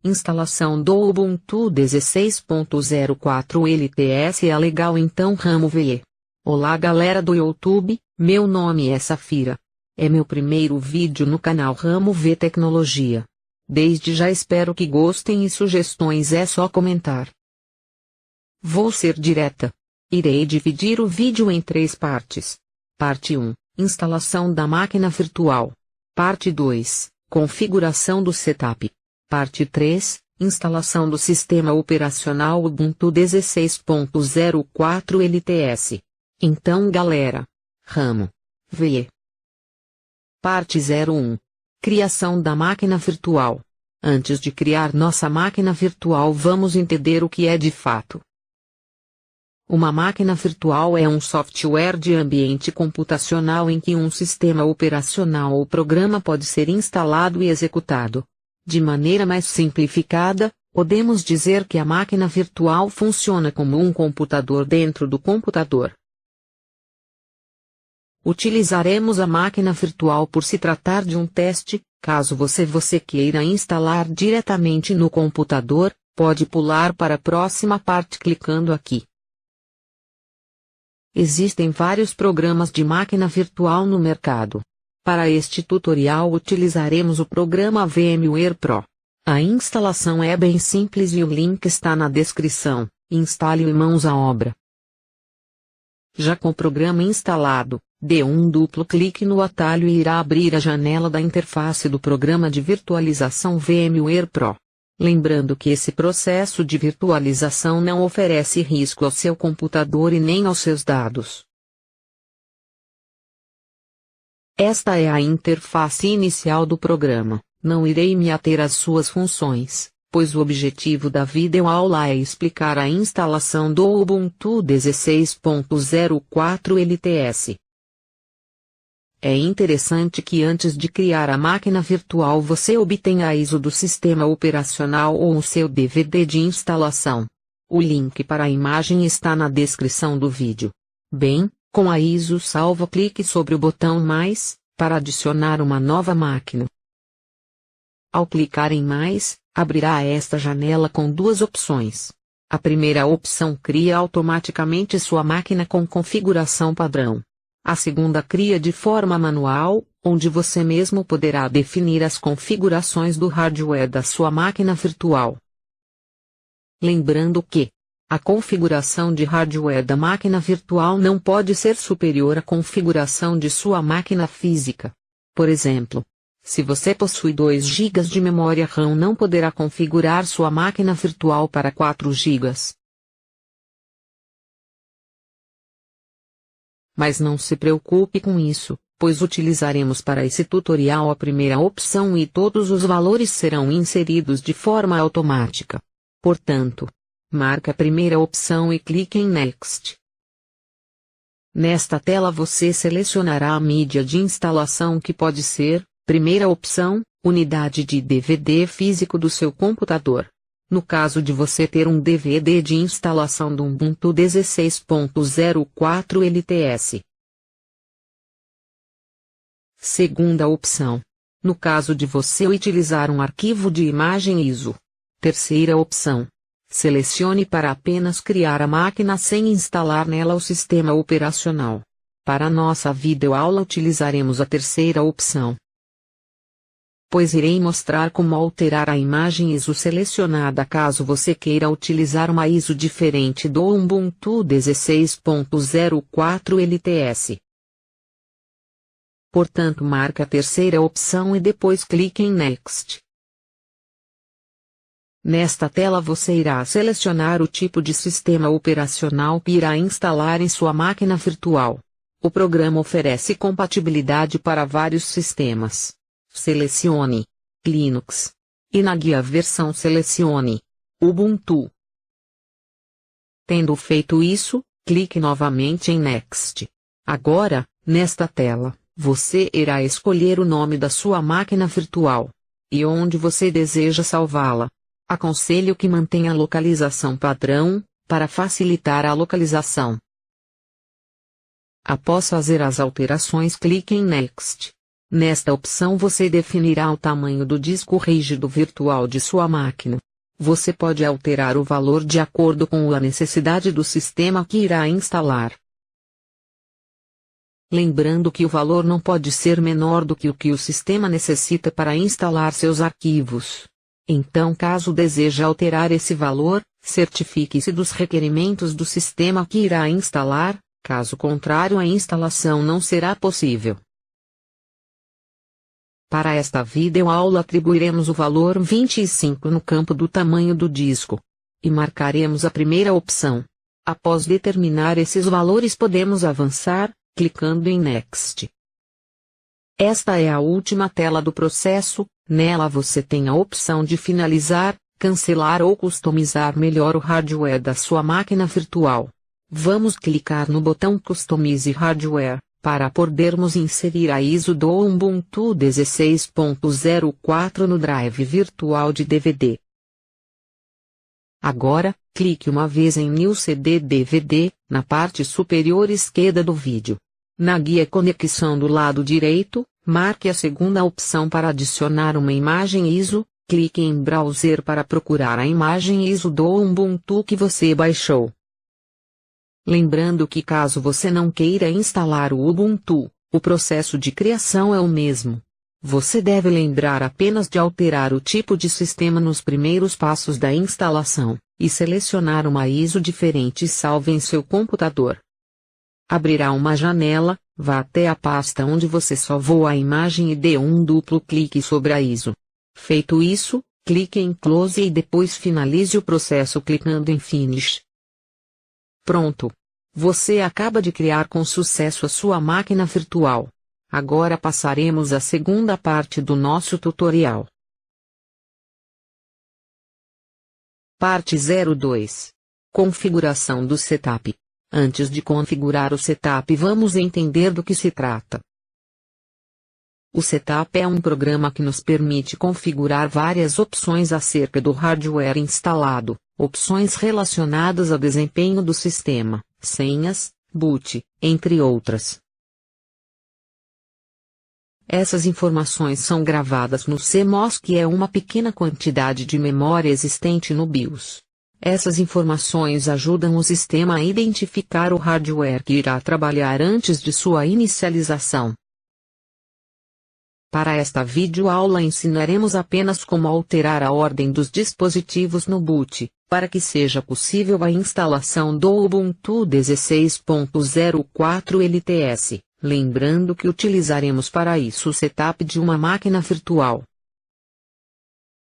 Instalação do Ubuntu 16.04 LTS é legal então Ramo VE. Olá galera do YouTube, meu nome é Safira. É meu primeiro vídeo no canal Ramo V Tecnologia. Desde já espero que gostem e sugestões é só comentar. Vou ser direta. Irei dividir o vídeo em 3 partes. Parte 1, instalação da máquina virtual. Parte 2, configuração do setup. Parte 3, instalação do sistema operacional Ubuntu 16.04 LTS. Então galera, Ramo VE. Parte 01. Criação da máquina virtual. Antes de criar nossa máquina virtual vamos entender o que é de fato. Uma máquina virtual é um software de ambiente computacional em que um sistema operacional ou programa pode ser instalado e executado. De maneira mais simplificada, podemos dizer que a máquina virtual funciona como um computador dentro do computador. Utilizaremos a máquina virtual por se tratar de um teste. Caso você queira instalar diretamente no computador, pode pular para a próxima parte clicando aqui. Existem vários programas de máquina virtual no mercado. Para este tutorial utilizaremos o programa VMware Pro. A instalação é bem simples e o link está na descrição. Instale e mãos à obra. Já com o programa instalado, dê um duplo clique no atalho e irá abrir a janela da interface do programa de virtualização VMware Pro. Lembrando que esse processo de virtualização não oferece risco ao seu computador e nem aos seus dados. Esta é a interface inicial do programa. Não irei me ater às suas funções, pois o objetivo da videoaula é explicar a instalação do Ubuntu 16.04 LTS. É interessante que antes de criar a máquina virtual você obtenha a ISO do sistema operacional ou o seu DVD de instalação. O link para a imagem está na descrição do vídeo. Bem, com a ISO salva clique sobre o botão mais, para adicionar uma nova máquina. Ao clicar em mais, abrirá esta janela com 2 opções. A primeira opção cria automaticamente sua máquina com configuração padrão. A segunda cria de forma manual, onde você mesmo poderá definir as configurações do hardware da sua máquina virtual. Lembrando que a configuração de hardware da máquina virtual não pode ser superior à configuração de sua máquina física. Por exemplo, se você possui 2 GB de memória RAM, não poderá configurar sua máquina virtual para 4 GB. Mas não se preocupe com isso, pois utilizaremos para esse tutorial a primeira opção e todos os valores serão inseridos de forma automática. Portanto, marque a primeira opção e clique em Next. Nesta tela você selecionará a mídia de instalação que pode ser, primeira opção, unidade de DVD físico do seu computador. No caso de você ter um DVD de instalação do Ubuntu 16.04 LTS. Segunda opção. No caso de você utilizar um arquivo de imagem ISO. Terceira opção. Selecione para apenas criar a máquina sem instalar nela o sistema operacional. Para nossa videoaula utilizaremos a terceira opção, pois irei mostrar como alterar a imagem ISO selecionada caso você queira utilizar uma ISO diferente do Ubuntu 16.04 LTS. Portanto, marque a terceira opção e depois clique em Next. Nesta tela você irá selecionar o tipo de sistema operacional que irá instalar em sua máquina virtual. O programa oferece compatibilidade para vários sistemas. Selecione Linux. E na guia versão selecione Ubuntu. Tendo feito isso, clique novamente em Next. Agora, nesta tela, você irá escolher o nome da sua máquina virtual e onde você deseja salvá-la. Aconselho que mantenha a localização padrão, para facilitar a localização. Após fazer as alterações, clique em Next. Nesta opção você definirá o tamanho do disco rígido virtual de sua máquina. Você pode alterar o valor de acordo com a necessidade do sistema que irá instalar. Lembrando que o valor não pode ser menor do que o sistema necessita para instalar seus arquivos. Então, caso deseje alterar esse valor, certifique-se dos requerimentos do sistema que irá instalar, caso contrário a instalação não será possível. Para esta videoaula atribuiremos o valor 25 no campo do tamanho do disco. E marcaremos a primeira opção. Após determinar esses valores podemos avançar, clicando em Next. Esta é a última tela do processo, nela você tem a opção de finalizar, cancelar ou customizar melhor o hardware da sua máquina virtual. Vamos clicar no botão Customize Hardware, para podermos inserir a ISO do Ubuntu 16.04 no drive virtual de DVD. Agora, clique uma vez em New CD DVD, na parte superior esquerda do vídeo. Na guia Conexão do lado direito, marque a segunda opção para adicionar uma imagem ISO, clique em Browser para procurar a imagem ISO do Ubuntu que você baixou. Lembrando que caso você não queira instalar o Ubuntu, o processo de criação é o mesmo. Você deve lembrar apenas de alterar o tipo de sistema nos primeiros passos da instalação, e selecionar uma ISO diferente e salve em seu computador. Abrirá uma janela, vá até a pasta onde você salvou a imagem e dê um duplo clique sobre a ISO. Feito isso, clique em Close e depois finalize o processo clicando em Finish. Pronto! Você acaba de criar com sucesso a sua máquina virtual. Agora passaremos à segunda parte do nosso tutorial. Parte 02. Configuração do setup. Antes de configurar o setup, vamos entender do que se trata. O setup é um programa que nos permite configurar várias opções acerca do hardware instalado, opções relacionadas ao desempenho do sistema, senhas, boot, entre outras. Essas informações são gravadas no CMOS, que é uma pequena quantidade de memória existente no BIOS. Essas informações ajudam o sistema a identificar o hardware que irá trabalhar antes de sua inicialização. Para esta videoaula ensinaremos apenas como alterar a ordem dos dispositivos no boot, para que seja possível a instalação do Ubuntu 16.04 LTS, lembrando que utilizaremos para isso o setup de uma máquina virtual.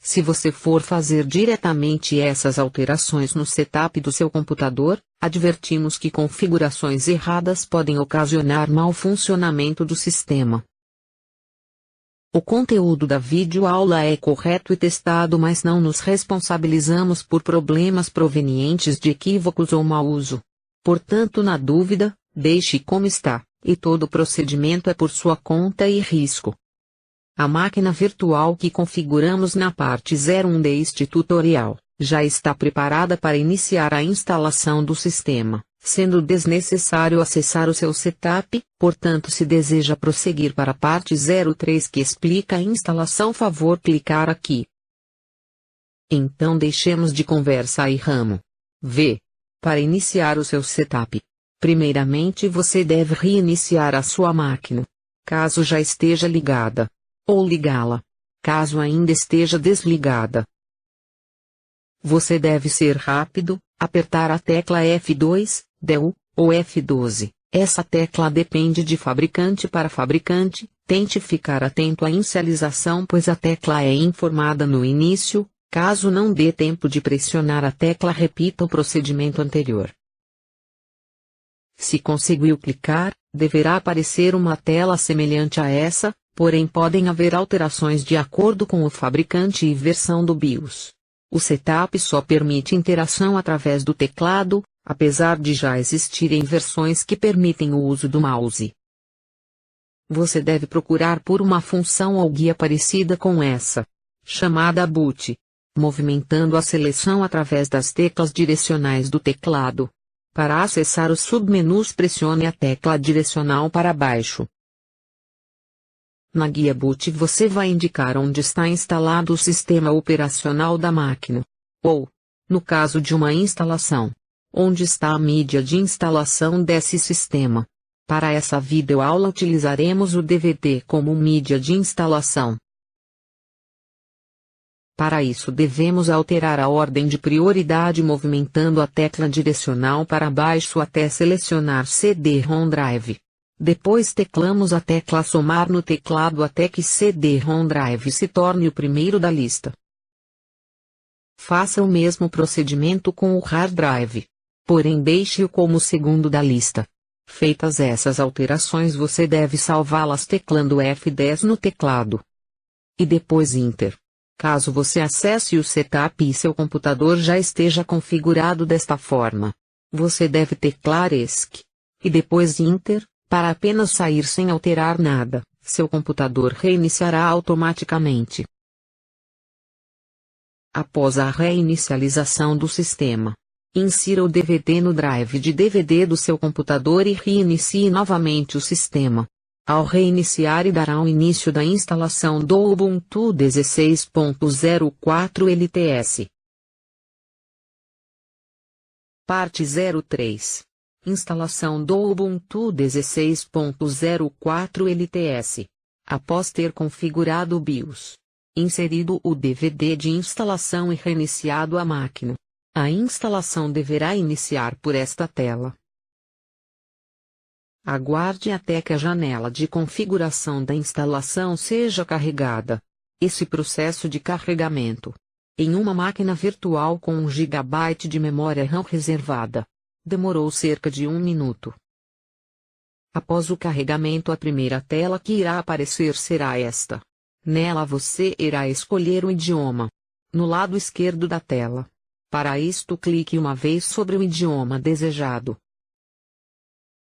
Se você for fazer diretamente essas alterações no setup do seu computador, advertimos que configurações erradas podem ocasionar mau funcionamento do sistema. O conteúdo da videoaula é correto e testado, mas não nos responsabilizamos por problemas provenientes de equívocos ou mau uso. Portanto, na dúvida, deixe como está, e todo o procedimento é por sua conta e risco. A máquina virtual que configuramos na parte 01 deste tutorial, já está preparada para iniciar a instalação do sistema, sendo desnecessário acessar o seu setup. Portanto, se deseja prosseguir para a parte 03 que explica a instalação, favor clicar aqui. Então deixemos de conversa e ramo. V. Para iniciar o seu setup. Primeiramente você deve reiniciar a sua máquina, caso já esteja ligada, ou ligá-la, caso ainda esteja desligada. Você deve ser rápido, apertar a tecla F2, DEL, ou F12. Essa tecla depende de fabricante para fabricante. Tente ficar atento à inicialização, pois a tecla é informada no início. Caso não dê tempo de pressionar a tecla, repita o procedimento anterior. Se conseguiu clicar, deverá aparecer uma tela semelhante a essa, porém podem haver alterações de acordo com o fabricante e versão do BIOS. O setup só permite interação através do teclado. apesar de já existirem versões que permitem o uso do mouse. Você deve procurar por uma função ou guia parecida com essa, chamada boot, movimentando a seleção através das teclas direcionais do teclado. Para acessar os submenus, pressione a tecla direcional para baixo. Na guia boot você vai indicar onde está instalado o sistema operacional da máquina. Ou, no caso de uma instalação, onde está a mídia de instalação desse sistema. Para essa videoaula utilizaremos o DVD como mídia de instalação. Para isso devemos alterar a ordem de prioridade movimentando a tecla direcional para baixo até selecionar CD-ROM Drive. Depois teclamos a tecla somar no teclado até que CD-ROM Drive se torne o primeiro da lista. Faça o mesmo procedimento com o hard drive, porém deixe-o como segundo da lista. Feitas essas alterações você deve salvá-las teclando F10 no teclado. E depois Enter. Caso você acesse o setup e seu computador já esteja configurado desta forma, você deve teclar ESC. E depois Enter, para apenas sair sem alterar nada, seu computador reiniciará automaticamente. Após a reinicialização do sistema, insira o DVD no drive de DVD do seu computador e reinicie novamente o sistema. Ao reiniciar dará o início da instalação do Ubuntu 16.04 LTS. Parte 03. Instalação do Ubuntu 16.04 LTS. Após ter configurado o BIOS, inserido o DVD de instalação e reiniciado a máquina, a instalação deverá iniciar por esta tela. Aguarde até que a janela de configuração da instalação seja carregada. Esse processo de carregamento, em uma máquina virtual com 1 GB de memória RAM reservada, demorou cerca de 1 minuto. Após o carregamento, a primeira tela que irá aparecer será esta. Nela você irá escolher o idioma. No lado esquerdo da tela. Para isto, clique uma vez sobre o idioma desejado.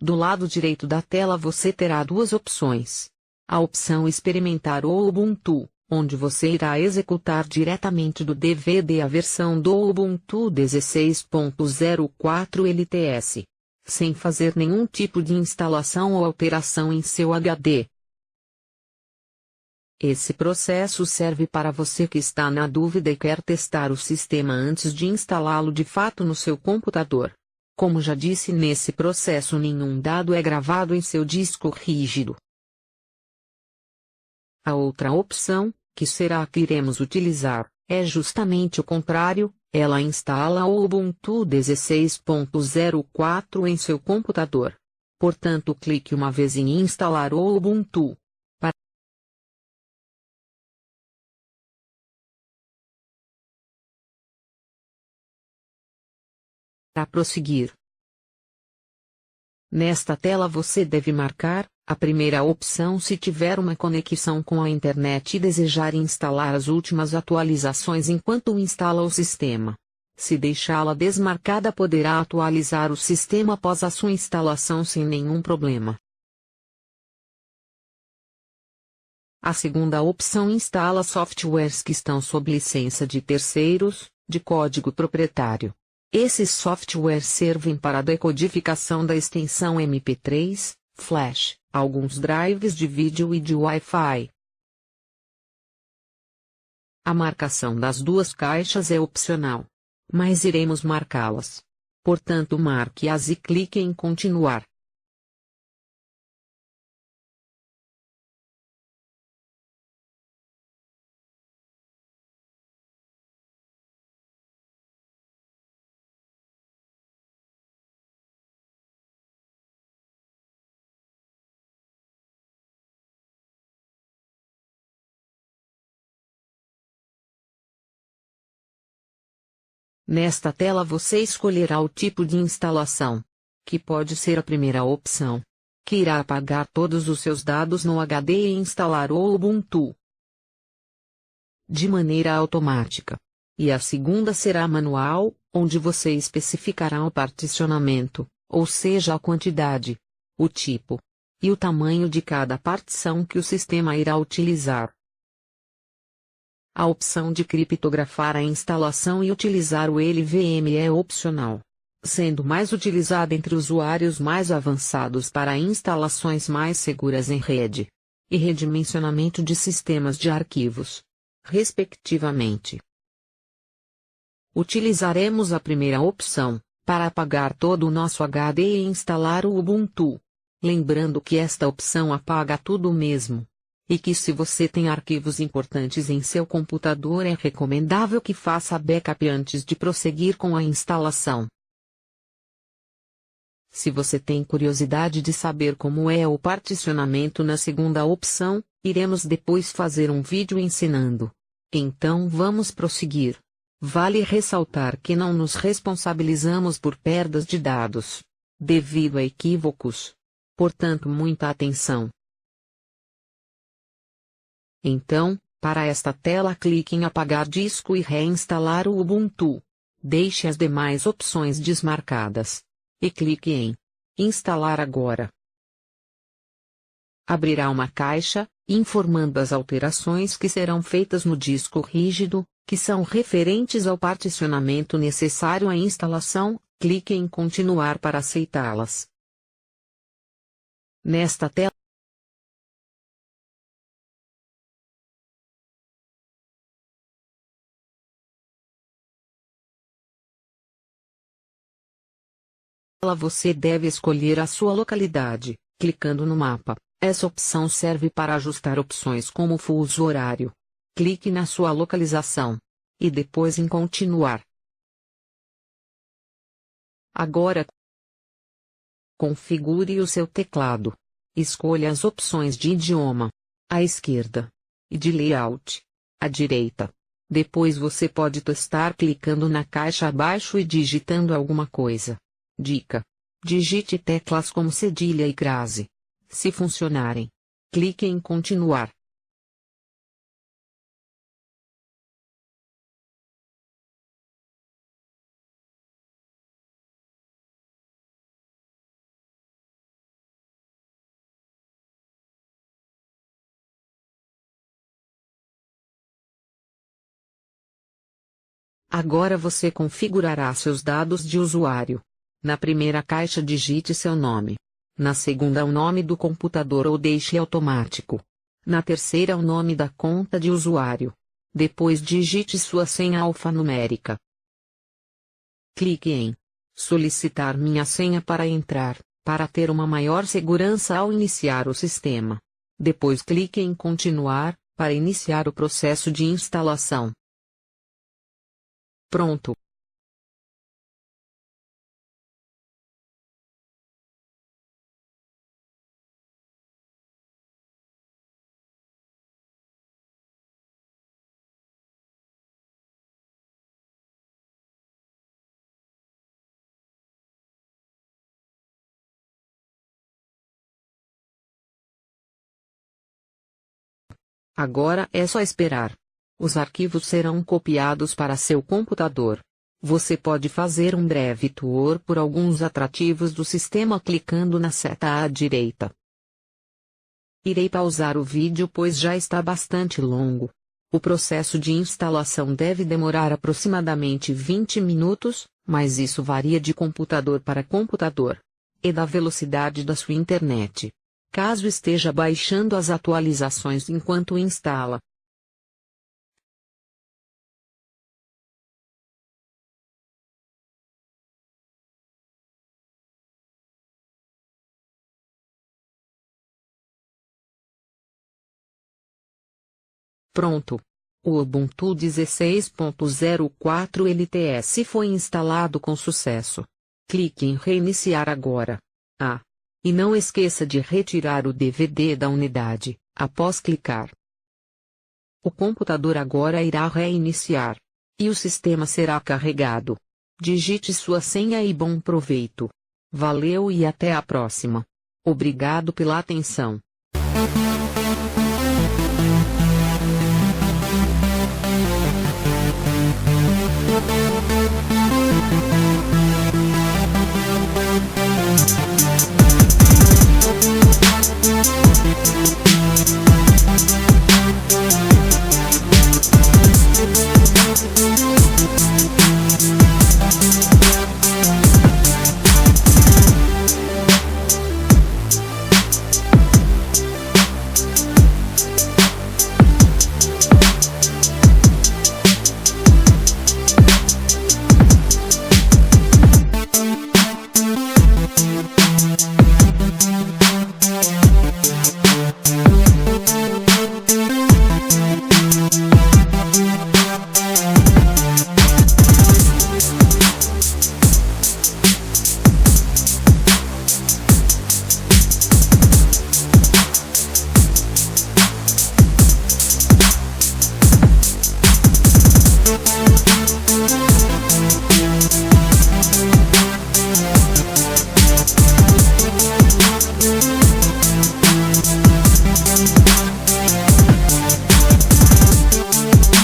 Do lado direito da tela você terá duas opções. A opção Experimentar o Ubuntu, onde você irá executar diretamente do DVD a versão do Ubuntu 16.04 LTS, sem fazer nenhum tipo de instalação ou alteração em seu HD. Esse processo serve para você que está na dúvida e quer testar o sistema antes de instalá-lo de fato no seu computador. Como já disse, nesse processo nenhum dado é gravado em seu disco rígido. A outra opção, que será a que iremos utilizar, é justamente o contrário, ela instala o Ubuntu 16.04 em seu computador. Portanto, clique uma vez em instalar o Ubuntu. Para prosseguir. Nesta tela você deve marcar a primeira opção se tiver uma conexão com a internet e desejar instalar as últimas atualizações enquanto instala o sistema. Se deixá-la desmarcada, poderá atualizar o sistema após a sua instalação sem nenhum problema. A segunda opção instala softwares que estão sob licença de terceiros, de código proprietário. Esses softwares servem para a decodificação da extensão MP3, Flash, alguns drives de vídeo e de Wi-Fi. A marcação das duas caixas é opcional, mas iremos marcá-las. Portanto, marque-as e clique em Continuar. Nesta tela você escolherá o tipo de instalação, que pode ser a primeira opção, que irá apagar todos os seus dados no HD e instalar o Ubuntu de maneira automática. E a segunda será manual, onde você especificará o particionamento, ou seja, a quantidade, o tipo e o tamanho de cada partição que o sistema irá utilizar. A opção de criptografar a instalação e utilizar o LVM é opcional, sendo mais utilizada entre usuários mais avançados para instalações mais seguras em rede e redimensionamento de sistemas de arquivos, respectivamente. Utilizaremos a primeira opção, para apagar todo o nosso HD e instalar o Ubuntu. Lembrando que esta opção apaga tudo mesmo. E que se você tem arquivos importantes em seu computador é recomendável que faça backup antes de prosseguir com a instalação. Se você tem curiosidade de saber como é o particionamento na segunda opção, iremos depois fazer um vídeo ensinando. Então vamos prosseguir. Vale ressaltar que não nos responsabilizamos por perdas de dados, devido a equívocos. Portanto, muita atenção. Então, para esta tela clique em apagar disco e reinstalar o Ubuntu. Deixe as demais opções desmarcadas. E clique em instalar agora. Abrirá uma caixa, informando as alterações que serão feitas no disco rígido, que são referentes ao particionamento necessário à instalação. Clique em continuar para aceitá-las. Nesta tela, você deve escolher a sua localidade, clicando no mapa. Essa opção serve para ajustar opções como fuso horário. Clique na sua localização. E depois em continuar. Agora, configure o seu teclado. Escolha as opções de idioma à esquerda e de layout à direita. Depois você pode testar clicando na caixa abaixo e digitando alguma coisa. Dica: digite teclas como cedilha e crase. Se funcionarem, clique em continuar. Agora você configurará seus dados de usuário. Na primeira caixa digite seu nome. Na segunda o nome do computador ou deixe automático. Na terceira o nome da conta de usuário. Depois digite sua senha alfanumérica. Clique em solicitar minha senha para entrar, para ter uma maior segurança ao iniciar o sistema. Depois clique em continuar, para iniciar o processo de instalação. Pronto. Agora é só esperar. Os arquivos serão copiados para seu computador. Você pode fazer um breve tour por alguns atrativos do sistema clicando na seta à direita. Irei pausar o vídeo pois já está bastante longo. O processo de instalação deve demorar aproximadamente 20 minutos, mas isso varia de computador para computador e da velocidade da sua internet. Caso esteja baixando as atualizações enquanto instala. Pronto. O Ubuntu 16.04 LTS foi instalado com sucesso. Clique em reiniciar agora. E não esqueça de retirar o DVD da unidade, após clicar. O computador agora irá reiniciar. E o sistema será carregado. Digite sua senha e bom proveito. Valeu e até a próxima. Obrigado pela atenção.